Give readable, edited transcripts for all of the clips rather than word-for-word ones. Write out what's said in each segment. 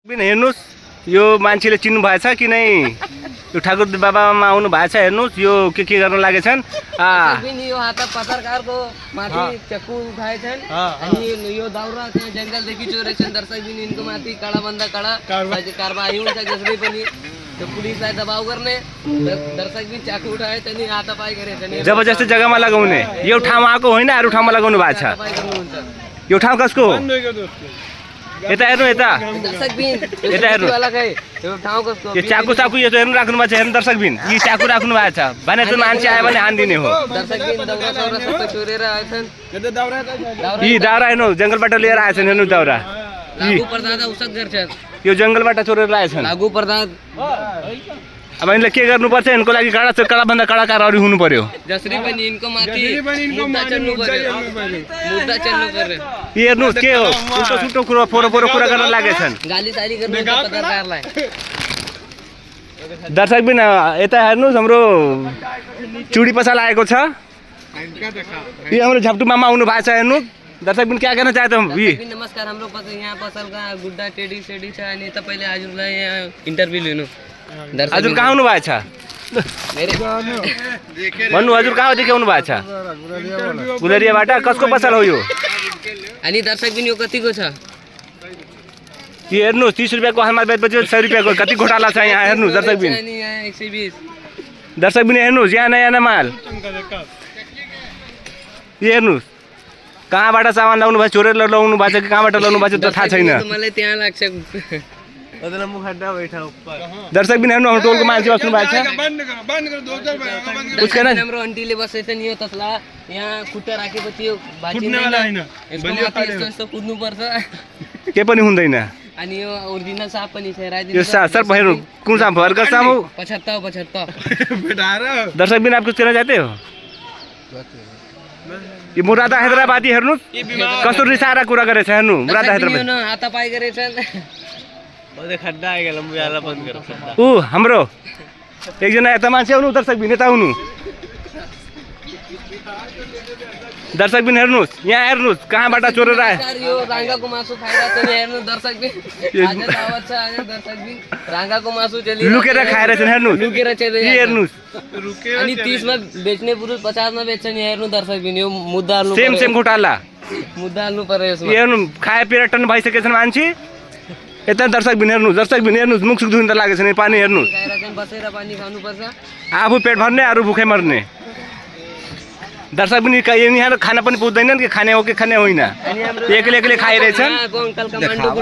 हेर्नुस् यो मान्छेले चिन्नु भएछ कि नै यो ठाकुर बाबामा आउनु भएछ हेर्नुस् यो के गर्न लागेछन् यो हात पत्रकारको माथि चक्कु उठाएछन् अनि यो दाउरा त्यहाँ जंगलदेखि चोरेछन् दर्शक बिन यिनको माथि कडा भन्दा कडा कारबाही हुन्छ जसले पनि त्यो पुलिसलाई दबाउ गर्ने दर्शक बिन चाकु उठाए त्यनी हातापाई गरेछन् जबरजस्ती जग्गामा लगाउने यो ठाउँ आएको होइन अरू ठाउँमा लगाउनु भएको छ यो ठाउँ कसको यता हेर्नु यता यता हेर्नु यो चाकु चाकु यो हेर्नु राख्नु भएको छ हेर्नु दर्शक बिन यी चाकु राख्नु भएको छ भने चाहिँ मान्छे आयो भने हानिदिने हो यी दाउरा हेर्नु जङ्गलबाट लिएर आएछन् हेर्नु दाउरा यो जङ्गलबाट चोरेर आएछन् अब यिनले के गर्नुपर्छ यिनको लागि कडा भन्दा कडा कारवाही हुनु पर्यो जसरी पनि यिनको माथि मुद्दा चल्नु पर्यो मुद्दा चल्नु पर्यो हेर्नुस् के हो उल्टो सुल्टो कुरा फोरो कुरा गर्न लागेछन् गाली साली गर्नु पत्रकारलाई दर्शक बिन यता हेर्नुस् हाम्रो चुडी पसल आएको छ यो हाम्रो झप्टु मामा आउनु भएको छ हेर्नु दर्शक बिन क्या गर्न चाहे त नमस्कार हाम्रो यहाँ पसलका गुड्डा टेडी सेडी छ अनि तपाईले हजुरलाई यहाँ इन्टरभ्यु लिनु हजुर कहाँ आउनु भएको छ भन्नु हजुर कहाँदेखि आउनु भएको छ गुलरियाबाट कसको पसल हो यो अनि दर्शक बिन यो कतिको छ यो हेर्नुहोस् 30 रुपियाँको हालमा बेचेपछि 100 रुपियाँको कति घोटाला छ यहाँ हेर्नुहोस् दर्शक बिन 120 दर्शक बिन हेर्नुहोस् यहाँ नयाँ माल यो हेर्नुहोस् कहाँबाट सामान ल्याउनु भएको चोरेर ल्याउनु भएको छ कि कहाँबाट ल्याउनु भएको छ थाहा छैन मलाई त्यहाँ लाग्छ दर्शक बिन हेर्नु हाम्रो टोलको मान्छे बस्नु भएको छ हाम्रो आन्टीले बसेछन् यो तसला यहाँ खुट्टा राखेपछि यो यस्तो कुद्नु पर्छ के पनि हुँदैन अनि यो ओरिजिनल साप पनि छ यो सर हेर्नु कुन साप भर्कर साप हो 75 दर्शक बिन आपको चेहरा जाते हो यो मुरादा हैदराबादी हेर्नुस् कस्तो रिसारा कुरा गरेछ हेर्नु मुरादा हैदराबादी हात पाइ गरेछन् खड्डा आइगयो मुयाला बन्द गर ऊ हाम्रो एकजना यता मान्छे आउनु दर्शक बिन यता आउनु दर्शक बिन हेर्नुस् यहाँ हेर्नुस् कहाँबाट चोरेर आए यो राङ्गाको मासु खाइरहेको छ हेर्नु दर्शक बिन आज दावत छ आज दर्शक बिन राङ्गाको मासु चलि लुकेर खाइरहेछन् हेर्नुस् लुकेर चलि हेर्नुस् अनि 30 मा बेच्ने पुरुष 50 मा बेच्छन् हेर्नु दर्शक बिन यो मुद्दा हाल्नु सेम घोटाला मुद्दा हाल्नु पर्यो यसमा हेर्नु खाए पिरेटन भइसकेछन् मान्छे यता दर्शक बिन हेर्नुस् मुख सुख दुख्न लागेछ नि पानी हेर्नुस् बसेर पानी खानु पर्छ आफू पेट भर्ने अरू भुखे मर्ने दर्शक पनि यहाँ खाना पनि पुग्दैनन् कि खाने हो कि खाने होइन एक्लै खाइरहेछन् अंकल कमान्डोको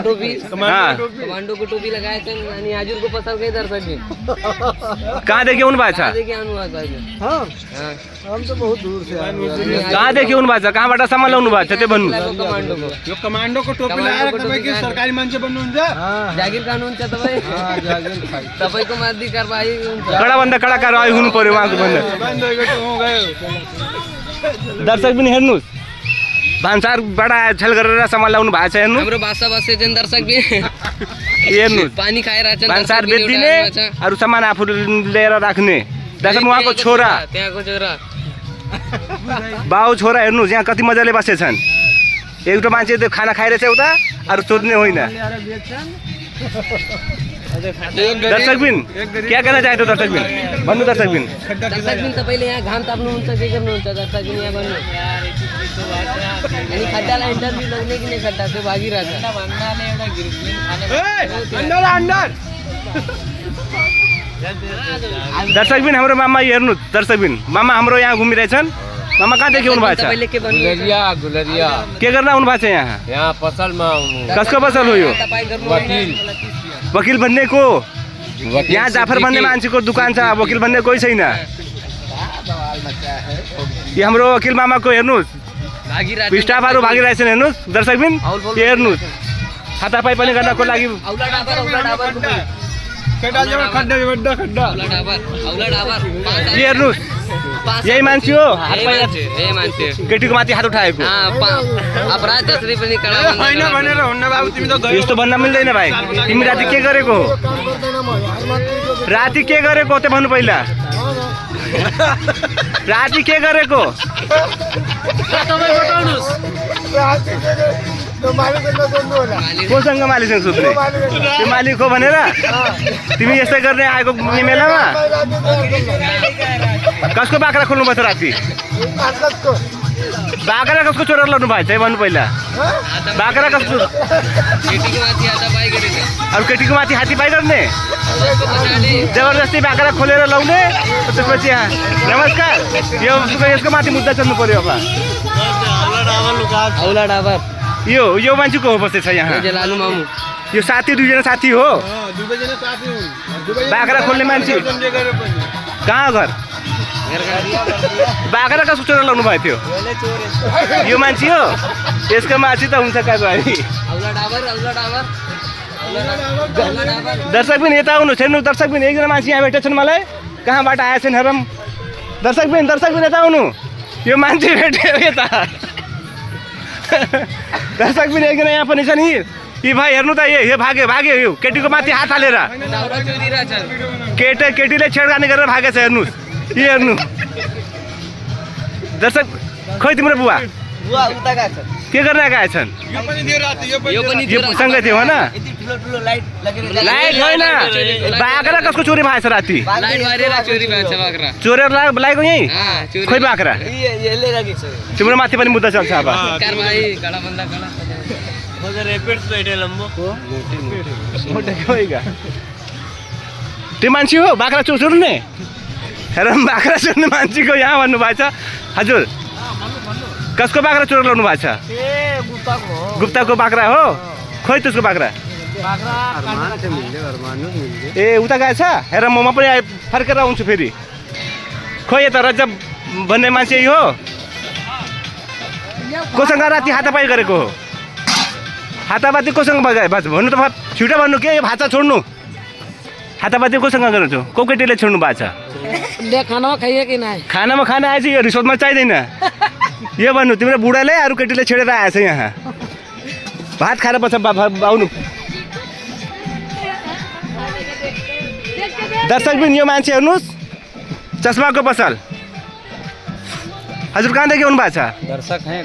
टोपी लगाएछन् अनि हजुरको पसलकै दर्शक बिन कहाँदेखि आउनु भएको छ हम तो बहुत दूर से आए कहाँदेखि आउनु भएको छ कहाँबाट सामान ल्याउनु भएको छ त्यो भन्नु यो कमान्डोको टोपी लगाएर तपाईँ के सरकारी मान्छे बन्नुहुन्छ जागिर खानुहुन्छ तपाईँ तपाईँको माथि कारबाही हुन्छ कडा भन्दा कडा कारबाही हुनु पर्यो उहाँको भन्दा दर्शक पनि हेर्नुहोस् भान्सारबाट छेल गरेर सामान ल्याउनु भएको छ हेर्नु हाम्रो भाषा बसेछन् दर्शक बिन हेर्नुहोस् पानी खाइरहेछन् भान्सार बेच्दिने अरू सामान आफू लिएर राख्ने दर्शक उहाँको छोरा त्यहाँको छोरा बाउ छोरा हेर्नुहोस् यहाँ कति मजाले बसेछन् एउटा मान्छे त्यो खाना खाइरहेछ उता अरू सोध्ने होइन दर्शक बिन क्या कहना चाहे दर्शक बिन भन्नु दर्शक बिन तपाईँले यहाँ घाम ताप्नुहुन्छ के गर्नुहुन्छ दर्शक बिन यहाँ भन्नु अनि खड्डालाई इन्टरभ्यु लग्ने कि नै खड्डा त्यो भागिरहेछ दर्शक बिन हाम्रो मामा हेर्नु दर्शक बिन मामा हाम्रो यहाँ घुमिरहेछन् मामा कहाँदेखि आउनु भएको छ गुलरिया के गर्न आउनु भएको छ यहाँ पसलमा कसको पसल हो यो वकिल भन्ने को यहाँ जाफर भन्ने मान्छेको दुकान छ वकिल भन्ने कोही छैन यो हाम्रो वकिल मामाको हेर्नुहोस् स्टाफहरू भागिरहेछन् हेर्नुहोस् दर्शक बिन हेर्नुहोस् हातापाई पनि गर्नको लागि हेर्नुहोस् यही मान्छे हो केटीको माथि हात उठाएको यस्तो भन्न मिल्दैन भाइ तिमी राति के गरेको हो राति के गरेको त्यो भन्नु पहिला राति के गरेको कोसँग मालिकसँग सुत्ने त्यो मालिक हो भनेर तिमी यस्तै गर्ने आएको मेलामा कसको बाख्रा खोल्नुपर्छ राति बाख्रा कसको चोरेर लड्नु भएको छ भन्नु पहिला बाख्रा कसको केटीको माथि हातापाई गरेको अब केटीको माथि हातीपाई गर्ने त्यसको पछाडि जबरजस्ती बाख्रा खोलेर लाउने त्यसपछि नमस्कार यसको माथि मुद्दा चल्नु पर्यो अब औला डाबर यो मान्छेको हो बसेछ यहाँ ये लालू मामू यो साथी दुईजना साथी हो बाख्रा खोल्ने मान्छे कहाँ घर बाख्रा कसको चोरेर लाउनु भएको थियो यो मान्छे हो यसको माथि त हुन्छ कहाँ भाइ औला डाबर दर्शक पनि यता आउनु हेर्नु दर्शक पनि एकजना मान्छे यहाँ भेटेको छन् मलाई कहाँबाट आएछन् हेरौँ दर्शक पनि यता आउनु यो मान्छे भेट्यो यता दर्शक पनि एकजना यहाँ पनि छ नि यी भाइ हेर्नु त यो भाग्यो यो केटीको माथि हात हालेर दाउरा चोरी रहेछ केटीले छेडखानी गरेर भागेछ हेर्नुहोस् यो हेर्नु दर्शक खोइ तिम्रो बुवा उता गएको छ के गर्न आएछन् यो पनि यो सँगै थियो होइन लाइट होइन बाख्रा कसको चोरी भएछ राति लाइट मारेर चोरी भएको छ बाख्रा चोरेर लागेको यहीँ खोइ बाख्रा यसले राखेको छ तिम्रो माथि पनि मुद्दा चल्छ अब कारबाही कडा बन्दा कडा त्यो मान्छे हो बाख्रा चोर्ने हेर बाख्रा चोर्ने मान्छेको यहाँ भन्नुभएको छ हजुर कसको बाख्रा चोरेर ल्याउनु भएको छ गुप्ताको बाख्रा हो खोइ त्यसको बाख्रा ए उता गएछ हेर म पनि फर्केर आउँछु फेरि खोइ यता रजब भन्ने मान्छे हो कोसँग राति हातापाई गरेको हो हातापाती कोसँग भन्नु त छिटो भन्नु के यो भाषा छोड्नु हातापाती कोसँग गर्नु को केटीले छोड्नु भएको छ खानामा खाइयो कि नै खानामा खाना आएछ यो रिसोर्टमा चाहिँदैन यो भन्नु तिम्रो बुढाले अरू केटीले छेडेर आएछ यहाँ भात खाएर पछि आउनु दर्शक पनि यो मान्छे हेर्नुहोस् चस्माको पसल हजुर कहाँदेखि आउनु भएको छ दर्शक हैं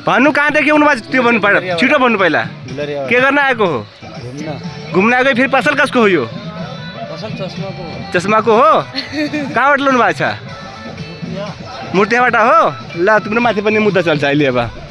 भन्नु कहाँदेखि आउनु भएको छ त्यो भन्नु पर्यो छिटो भन्नु पहिला के गर्न आएको हो घुम्न आएको फेरि पसल कसको हो यो चस्माको हो कहाँबाट ल्याउनु भएको छ मूर्तिबाट हो ल तिम्रो माथि पनि मुद्दा चल्छ अहिले अब